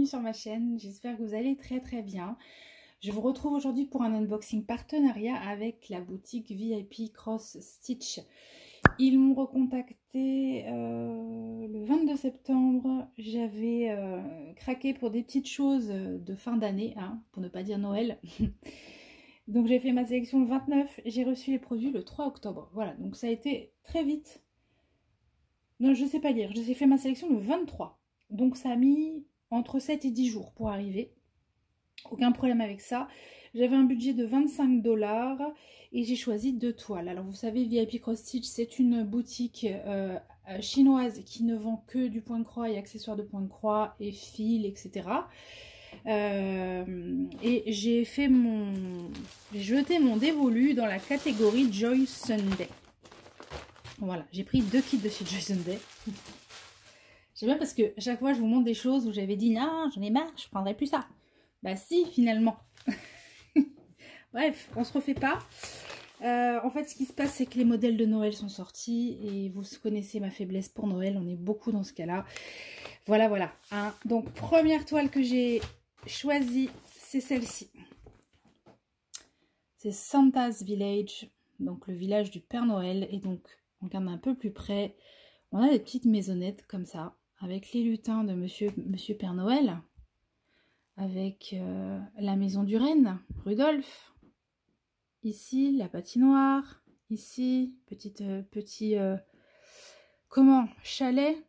sur ma chaîne, j'espère que vous allez très très bien. Je vous retrouve aujourd'hui pour un unboxing partenariat avec la boutique VIP Cross Stitch. Ils m'ont recontacté le 22 septembre, j'avais craqué pour des petites choses de fin d'année, hein, pour ne pas dire Noël. Donc j'ai fait ma sélection le 29, j'ai reçu les produits le 3 octobre. Voilà, donc ça a été très vite. Non, je ne sais pas lire, j'ai fait ma sélection le 23. Donc ça a mis entre 7 et 10 jours pour arriver. Aucun problème avec ça. J'avais un budget de 25 $ et j'ai choisi 2 toiles. Alors vous savez, VIP Cross Stitch, c'est une boutique chinoise qui ne vend que du point de croix et accessoires de point de croix et fils, etc. Et j'ai jeté mon dévolu dans la catégorie Joy Sunday. Voilà, j'ai pris 2 kits de chez Joy Sunday. J'aime bien parce que à chaque fois je vous montre des choses où j'avais dit non, j'en ai marre, je prendrai plus ça. Bah si, finalement. Bref, on se refait pas. En fait, ce qui se passe, c'est que les modèles de Noël sont sortis et vous connaissez ma faiblesse pour Noël. On est beaucoup dans ce cas-là. Voilà, voilà. Hein. Donc, première toile que j'ai choisie, c'est celle-ci. C'est Santa's Village, donc le village du Père Noël. Et donc, on regarde un peu plus près. On a des petites maisonnettes comme ça, avec les lutins de Monsieur Père Noël, avec la maison du renne, Rudolph. Ici, la patinoire. Ici, petit chalet.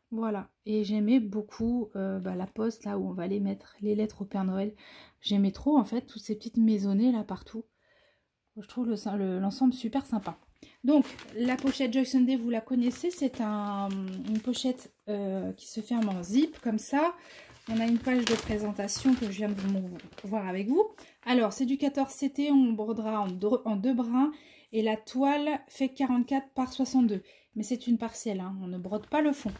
Voilà. Et j'aimais beaucoup la poste, là où on va aller mettre les lettres au Père Noël. J'aimais trop, en fait, toutes ces petites maisonnées, là, partout. Je trouve l'ensemble super sympa. Donc, la pochette Joy Sunday, vous la connaissez. C'est une pochette qui se ferme en zip, comme ça. On a une page de présentation que je viens de vous voir avec vous. Alors, c'est du 14 CT, on brodera en deux brins. Et la toile fait 44 par 62. Mais c'est une partielle, hein, on ne brode pas le fond.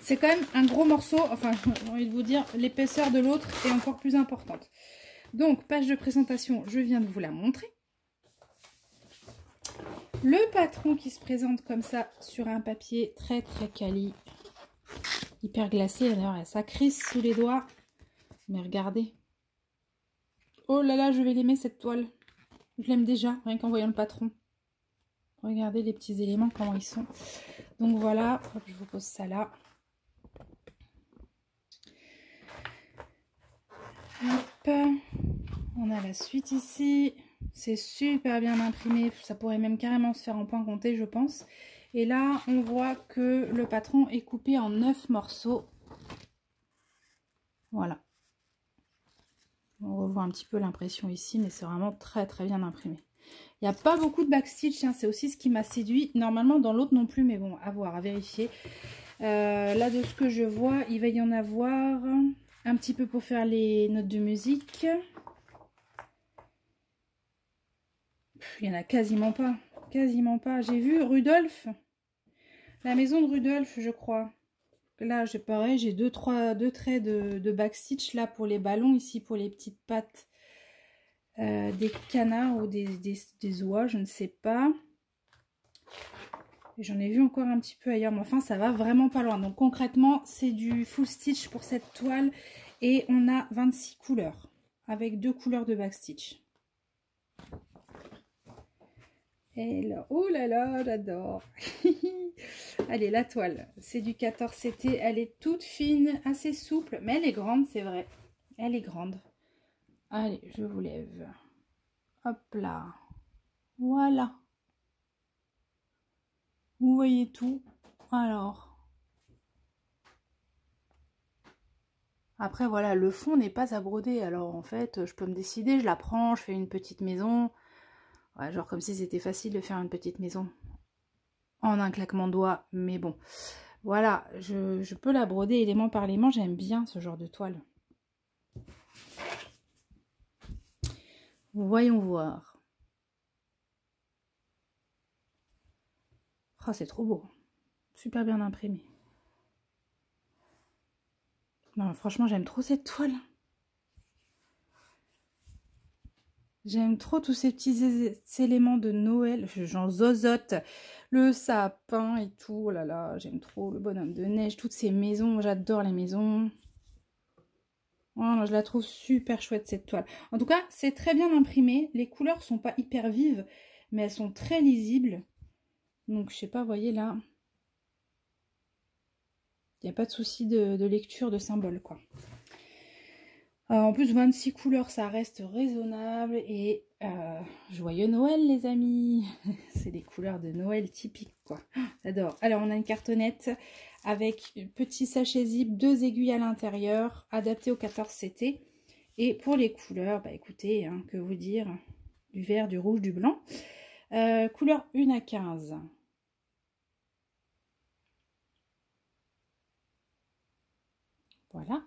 C'est quand même un gros morceau. Enfin, j'ai envie de vous dire, l'épaisseur de l'autre est encore plus importante. Donc, page de présentation, je viens de vous la montrer. Le patron qui se présente comme ça sur un papier très très quali. Hyper glacé, d'ailleurs, ça crisse sous les doigts. Mais regardez. Oh là là, je vais l'aimer cette toile. Je l'aime déjà, rien qu'en voyant le patron. Regardez les petits éléments, comment ils sont. Donc voilà, hop, je vous pose ça là. Hop. On a la suite ici. C'est super bien imprimé. Ça pourrait même carrément se faire en point compté, je pense. Et là, on voit que le patron est coupé en 9 morceaux. Voilà. On revoit un petit peu l'impression ici, mais c'est vraiment très très bien imprimé. Il n'y a pas beaucoup de backstitch, hein, c'est aussi ce qui m'a séduit. Normalement, dans l'autre non plus, mais bon, à voir, à vérifier. Là, de ce que je vois, il va y en avoir un petit peu pour faire les notes de musique. Il n'y en a quasiment pas. Quasiment pas. J'ai vu Rudolph. La maison de Rudolph, je crois. Là, j'ai pareil, j'ai deux traits de backstitch là pour les ballons, ici pour les petites pattes des canards ou des oies, je ne sais pas. J'en ai vu encore un petit peu ailleurs, mais enfin, ça va vraiment pas loin. Donc concrètement, c'est du full stitch pour cette toile et on a 26 couleurs avec 2 couleurs de backstitch. Et là, oh là là, j'adore. Allez, la toile, c'est du 14 CT. Elle est toute fine, assez souple, mais elle est grande, c'est vrai. Elle est grande. Allez, je vous lève. Hop là. Voilà. Vous voyez tout. Alors. Après, voilà, le fond n'est pas à broder. Alors, en fait, je peux me décider, je la prends, je fais une petite maison. Ouais, genre comme si c'était facile de faire une petite maison en un claquement de doigts, mais bon, voilà, je peux la broder élément par élément, j'aime bien ce genre de toile. Voyons voir. Oh, c'est trop beau, super bien imprimé. Non, franchement, j'aime trop cette toile. J'aime trop tous ces petits éléments de Noël. J'en zozote. Le sapin et tout. Oh là là, j'aime trop le bonhomme de neige. Toutes ces maisons. J'adore les maisons. Oh, je la trouve super chouette cette toile. En tout cas, c'est très bien imprimé. Les couleurs sont pas hyper vives, mais elles sont très lisibles. Donc, je sais pas, vous voyez là. Il n'y a pas de souci de lecture de symboles, quoi. En plus, 26 couleurs, ça reste raisonnable. Et joyeux Noël, les amis. C'est des couleurs de Noël typiques, quoi. J'adore. Alors, on a une cartonnette avec petit sachet zip, 2 aiguilles à l'intérieur, adapté au 14 CT. Et pour les couleurs, bah écoutez, hein, que vous dire, du vert, du rouge, du blanc. Couleur 1 à 15. Voilà.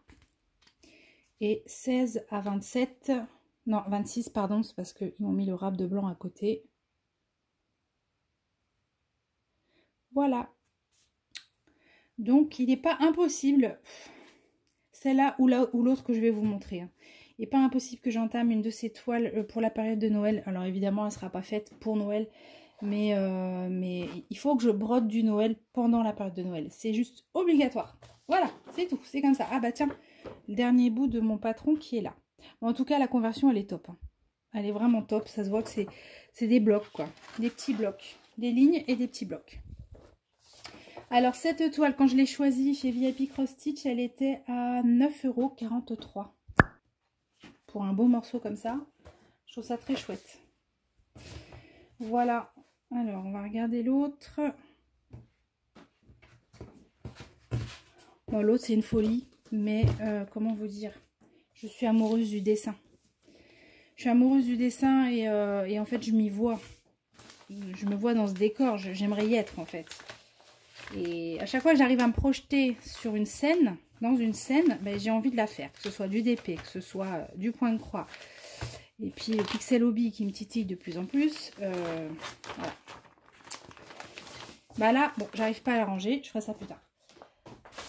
Et 16 à 27, non 26 pardon, c'est parce qu'ils m'ont mis le râpe de blanc à côté. Voilà. Donc il n'est pas impossible, celle-là ou l'autre que je vais vous montrer, hein. Il n'est pas impossible que j'entame une de ces toiles pour la période de Noël. Alors évidemment elle ne sera pas faite pour Noël, mais il faut que je brode du Noël pendant la période de Noël. C'est juste obligatoire. Voilà, c'est tout, c'est comme ça. Ah bah tiens, le dernier bout de mon patron qui est là. Bon, en tout cas, la conversion, elle est top, hein. Elle est vraiment top. Ça se voit que c'est des blocs, quoi. Des petits blocs. Des lignes et des petits blocs. Alors, cette toile, quand je l'ai choisie chez VIP Cross Stitch, elle était à 9,43 €. Pour un beau morceau comme ça. Je trouve ça très chouette. Voilà. Alors, on va regarder l'autre. Bon, l'autre, c'est une folie. Mais, comment vous dire, je suis amoureuse du dessin. Je suis amoureuse du dessin et en fait, je m'y vois. Je me vois dans ce décor. J'aimerais y être, en fait. Et à chaque fois que j'arrive à me projeter sur une scène, dans une scène, ben, j'ai envie de la faire. Que ce soit du DP, que ce soit du point de croix. Et puis, le pixel hobby qui me titille de plus en plus. Voilà. Bah là, bon, j'arrive pas à la ranger. Je ferai ça plus tard.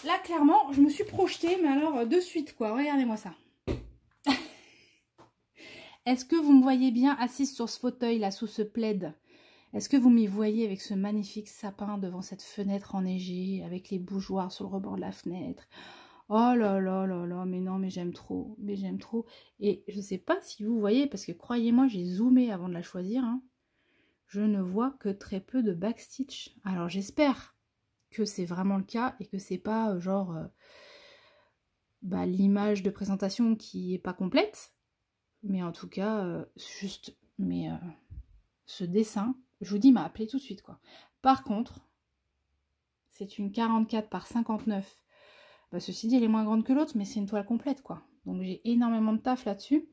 Là, clairement, je me suis projetée, mais alors de suite, quoi. Regardez-moi ça. Est-ce que vous me voyez bien assise sur ce fauteuil, là, sous ce plaid? Est-ce que vous m'y voyez avec ce magnifique sapin devant cette fenêtre enneigée, avec les bougeoirs sur le rebord de la fenêtre? Oh là là là là, mais non, mais j'aime trop, mais j'aime trop. Et je ne sais pas si vous voyez, parce que croyez-moi, j'ai zoomé avant de la choisir, hein. Je ne vois que très peu de backstitch. Alors j'espère que c'est vraiment le cas et que c'est pas genre bah, l'image de présentation qui est pas complète. Mais en tout cas, juste, mais ce dessin, je vous dis, m'a appelé tout de suite, quoi. Par contre, c'est une 44 par 59. Bah, ceci dit, elle est moins grande que l'autre, mais c'est une toile complète, quoi. Donc j'ai énormément de taf là-dessus.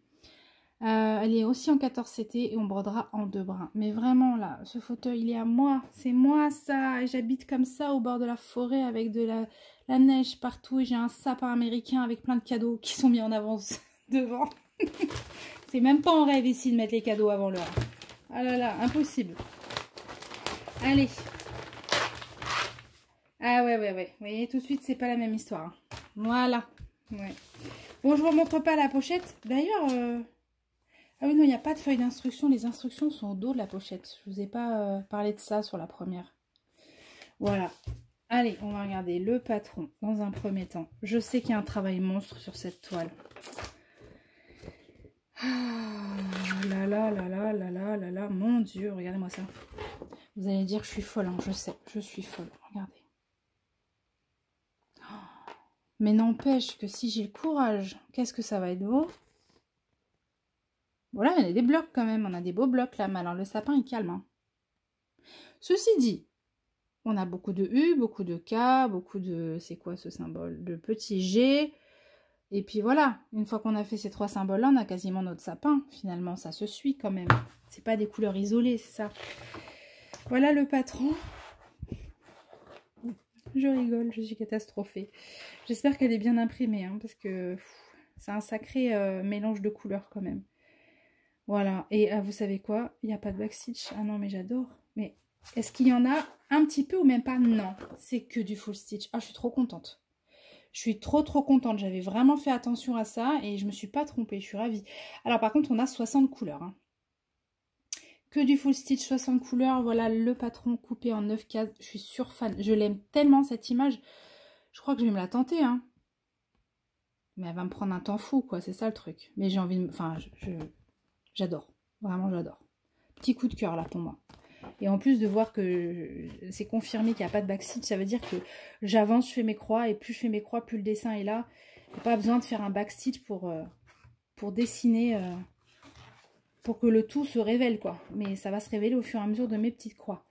Elle est aussi en 14 CT et on brodera en 2 brins. Mais vraiment, là, ce fauteuil, il est à moi. C'est moi, ça. J'habite comme ça, au bord de la forêt, avec de la neige partout. Et j'ai un sapin américain avec plein de cadeaux qui sont mis en avance devant. C'est même pas en rêve ici de mettre les cadeaux avant l'heure. Ah là là, impossible. Allez. Ah ouais. Vous voyez, tout de suite, c'est pas la même histoire, hein. Voilà. Ouais. Bon, je vous remontre pas la pochette. D'ailleurs... Ah oui, non, il n'y a pas de feuille d'instruction. Les instructions sont au dos de la pochette. Je vous ai pas parlé de ça sur la première. Voilà. Allez, on va regarder le patron dans un premier temps. Je sais qu'il y a un travail monstre sur cette toile. Ah là là là là là là là là. Mon Dieu, regardez-moi ça. Vous allez dire que je suis folle, hein. Je sais, je suis folle. Regardez. Mais n'empêche que si j'ai le courage, qu'est-ce que ça va être beau. Voilà, il y a des blocs quand même. On a des beaux blocs là. Mais alors le sapin, il calme, hein. Ceci dit, on a beaucoup de U, beaucoup de K, beaucoup de... C'est quoi ce symbole? De petits G. Et puis voilà, une fois qu'on a fait ces 3 symboles-là, on a quasiment notre sapin. Finalement, ça se suit quand même. C'est pas des couleurs isolées, c'est ça. Voilà le patron. Je rigole, je suis catastrophée. J'espère qu'elle est bien imprimée, hein, parce que c'est un sacré mélange de couleurs quand même. Voilà, et vous savez quoi? Il n'y a pas de backstitch. Ah non, mais j'adore. Mais est-ce qu'il y en a un petit peu ou même pas? Non, c'est que du full stitch. Ah, je suis trop contente. Je suis trop contente. J'avais vraiment fait attention à ça et je me suis pas trompée. Je suis ravie. Alors par contre, on a 60 couleurs, hein. Que du full stitch 60 couleurs. Voilà le patron coupé en 9 cases. Je suis fan. Je l'aime tellement cette image. Je crois que je vais me la tenter. Hein. Mais elle va me prendre un temps fou, quoi. C'est ça le truc. Mais j'ai envie de... Enfin, j'adore. Vraiment, j'adore. Petit coup de cœur, là, pour moi. Et en plus de voir que c'est confirmé qu'il n'y a pas de backstitch, ça veut dire que j'avance, je fais mes croix. Et plus je fais mes croix, plus le dessin est là. Il n'y a pas besoin de faire un backstitch pour dessiner... pour que le tout se révèle, quoi. Mais ça va se révéler au fur et à mesure de mes petites croix.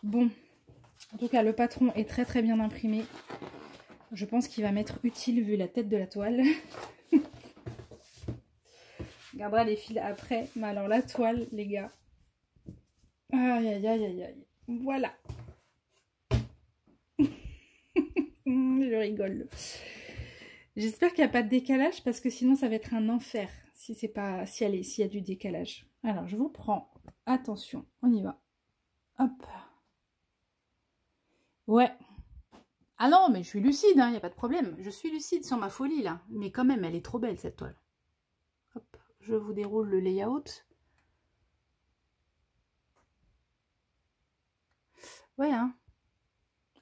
Bon. En tout cas, le patron est très très bien imprimé. Je pense qu'il va m'être utile vu la tête de la toile. On regardera les fils après. Mais alors la toile, les gars. Aïe aïe aïe aïe aïe. Voilà. Je rigole. J'espère qu'il n'y a pas de décalage parce que sinon ça va être un enfer. Si c'est pas, s'il y a du décalage. Alors je vous prends. Attention, on y va. Hop. Ouais. Ah non, mais je suis lucide, il n'y a pas de problème. Je suis lucide sur ma folie, là. Mais quand même, elle est trop belle, cette toile. Hop, je vous déroule le layout. Ouais, hein.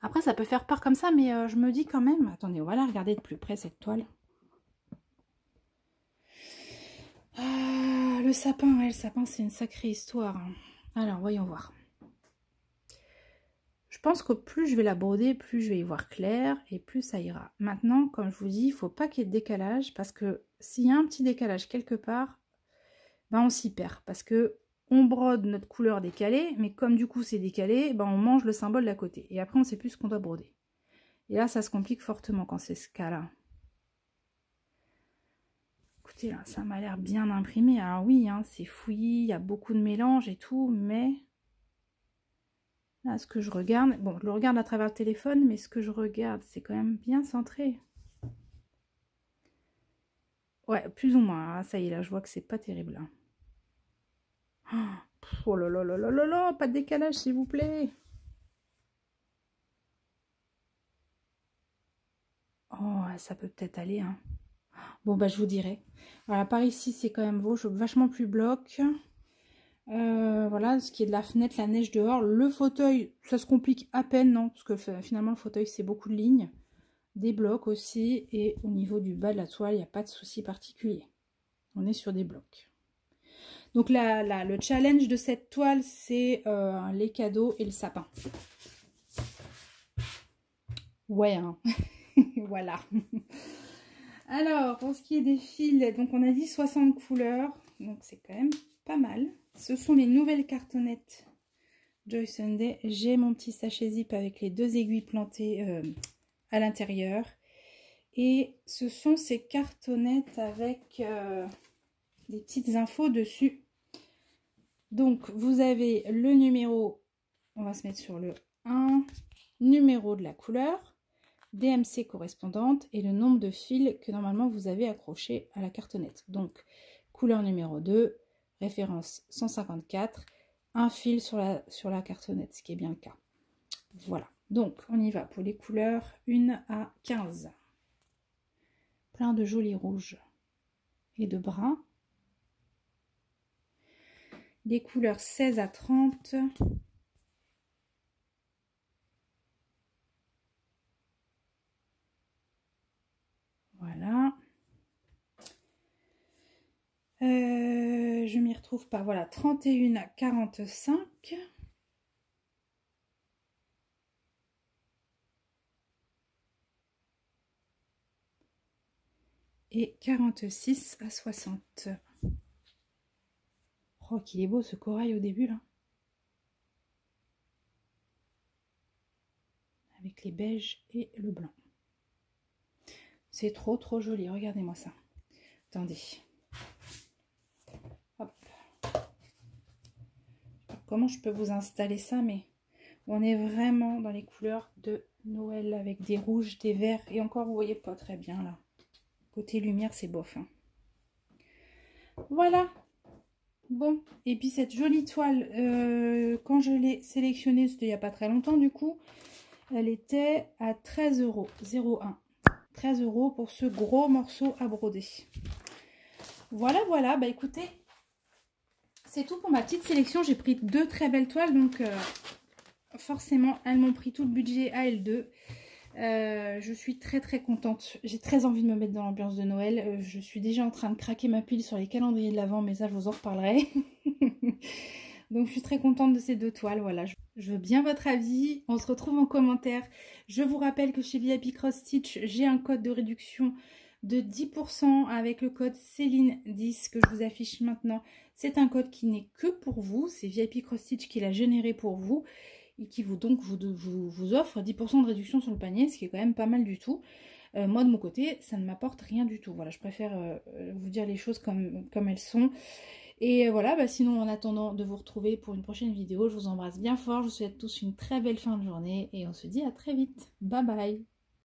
Après, ça peut faire peur comme ça, mais je me dis quand même... Attendez, on va la regarder de plus près, cette toile. Ah, le sapin, ouais, le sapin, c'est une sacrée histoire. Alors, voyons voir. Je pense que plus je vais la broder, plus je vais y voir clair et plus ça ira. Maintenant, comme je vous dis, il ne faut pas qu'il y ait de décalage parce que s'il y a un petit décalage quelque part, ben on s'y perd. Parce que on brode notre couleur décalée, mais comme du coup c'est décalé, ben on mange le symbole d'à côté. Et après, on ne sait plus ce qu'on doit broder. Et là, ça se complique fortement quand c'est ce cas-là. Écoutez, là, ça m'a l'air bien imprimé. Alors oui, hein, c'est fouillis, il y a beaucoup de mélange et tout, mais... Là, ce que je regarde, bon, je le regarde à travers le téléphone, mais ce que je regarde, c'est quand même bien centré. Ouais, plus ou moins. Ah, ça y est, là, je vois que c'est pas terrible. Hein. Oh là là là là là là, pas de décalage, s'il vous plaît. Oh, ça peut peut-être aller. Hein. Bon, bah, je vous dirai. Voilà, par ici, c'est quand même vachement plus bloc. Voilà, ce qui est de la fenêtre, la neige dehors. Le fauteuil, ça se complique à peine, non? Parce que finalement, le fauteuil, c'est beaucoup de lignes. Des blocs aussi. Et au niveau du bas de la toile, il n'y a pas de souci particulier. On est sur des blocs. Donc là, le challenge de cette toile, c'est les cadeaux et le sapin. Ouais, hein. Voilà. Alors, pour ce qui est des fils, donc on a dit 60 couleurs. Donc c'est quand même pas mal. Ce sont les nouvelles cartonnettes Joy Sunday. J'ai mon petit sachet zip avec les 2 aiguilles plantées à l'intérieur. Et ce sont ces cartonnettes avec des petites infos dessus. Donc, vous avez le numéro, on va se mettre sur le 1, numéro de la couleur, DMC correspondante et le nombre de fils que normalement vous avez accroché à la cartonnette. Donc, couleur numéro 2, référence 154, un fil sur la cartonnette, ce qui est bien le cas. Voilà, donc on y va pour les couleurs 1 à 15. Plein de jolis rouges et de bruns. Les couleurs 16 à 30. Voilà. Je m'y retrouve pas. Voilà, 31 à 45. Et 46 à 60. Oh, qu'il est beau ce corail au début, là. Avec les beiges et le blanc. C'est trop, trop joli. Regardez-moi ça. Attendez. Hop. Comment je peux vous installer ça, mais on est vraiment dans les couleurs de Noël avec des rouges, des verts. Et encore, vous voyez pas très bien, là. Côté lumière, c'est bof. Hein. Voilà. Bon, et puis cette jolie toile, quand je l'ai sélectionnée, c'était il n'y a pas très longtemps du coup, elle était à 13 €, 0,1. 13 € pour ce gros morceau à broder. Voilà, voilà, bah écoutez, c'est tout pour ma petite sélection. J'ai pris 2 très belles toiles, donc forcément, elles m'ont pris tout le budget à L2. Je suis très très contente. J'ai très envie de me mettre dans l'ambiance de Noël. Je suis déjà en train de craquer ma pile sur les calendriers de l'Avent, mais ça, je vous en reparlerai. Donc, je suis très contente de ces 2 toiles. Voilà, je veux bien votre avis. On se retrouve en commentaire. Je vous rappelle que chez VIP Cross Stitch, j'ai un code de réduction de 10% avec le code Céline10 que je vous affiche maintenant. C'est un code qui n'est que pour vous. C'est VIP Cross Stitch qui l'a généré pour vous et qui vous offre 10% de réduction sur le panier, ce qui est quand même pas mal du tout. Moi de mon côté, ça ne m'apporte rien du tout. Voilà, je préfère vous dire les choses comme elles sont. Et voilà, bah sinon en attendant de vous retrouver pour une prochaine vidéo, je vous embrasse bien fort. Je vous souhaite tous une très belle fin de journée et on se dit à très vite. Bye bye.